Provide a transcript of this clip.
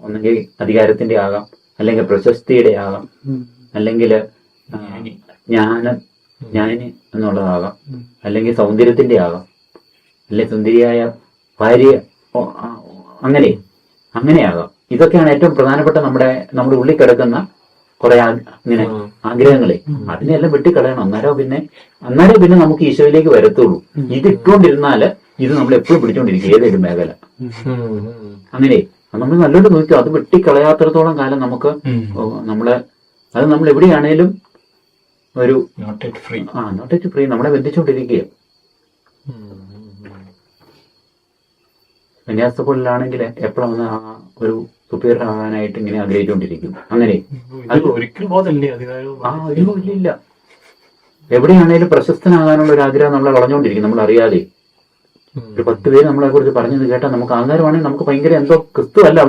ഒന്നെങ്കിൽ അധികാരത്തിന്റെ ആകാം, അല്ലെങ്കിൽ പ്രശസ്തിയുടെ ആകാം, അല്ലെങ്കിൽ ജ്ഞാനി എന്നുള്ളതാകാം, അല്ലെങ്കിൽ സൗന്ദര്യത്തിന്റെ ആകാം, അല്ലെങ്കിൽ സുന്ദരിയായ ഭാര്യ, അങ്ങനെയാകാം. ഇതൊക്കെയാണ് ഏറ്റവും പ്രധാനപ്പെട്ട നമ്മുടെ ഉള്ളിൽ കിടക്കുന്ന കുറെ ഇങ്ങനെ ആഗ്രഹങ്ങളെ. അതിനെല്ലാം വെട്ടിക്കളയണം. അന്നേരം പിന്നെ നമുക്ക് ഈശോയിലേക്ക് വരത്തുള്ളൂ. ഇത് ഇട്ടുകൊണ്ടിരുന്നാല് ഇത് നമ്മൾ എപ്പോഴും പിടിച്ചോണ്ടിരിക്കും, ഏതൊരു മേഖല. അങ്ങനെ നമ്മൾ നല്ലോട്ട് നോക്കിയോ, അത് വെട്ടിക്കളയാത്തിടത്തോളം കാലം നമുക്ക് നമ്മൾ എവിടെയാണേലും ഒരു നോട്ട് ഇറ്റ് ഫ്രീ നമ്മളെ ബന്ധിച്ചോണ്ടിരിക്കുക. വിന്യാസത്തിലാണെങ്കിൽ എപ്പോഴും ഒരു സുപ്പീരിയർ ആകാനായിട്ട് ഇങ്ങനെ ആഗ്രഹിച്ചുകൊണ്ടിരിക്കും. അങ്ങനെ ഇല്ല, എവിടെയാണേലും പ്രശസ്തനാകാനുള്ള ഒരു ആഗ്രഹം നമ്മളെ വളഞ്ഞുകൊണ്ടിരിക്കും. നമ്മൾ അറിയാതെ ഒരു 10 പേര് നമ്മളെ കുറിച്ച് പറഞ്ഞത് കേട്ടാൽ നമുക്ക് ആധാരമാണെങ്കിൽ നമുക്ക് ഭയങ്കര എന്തോ ക്രിസ്തു അല്ല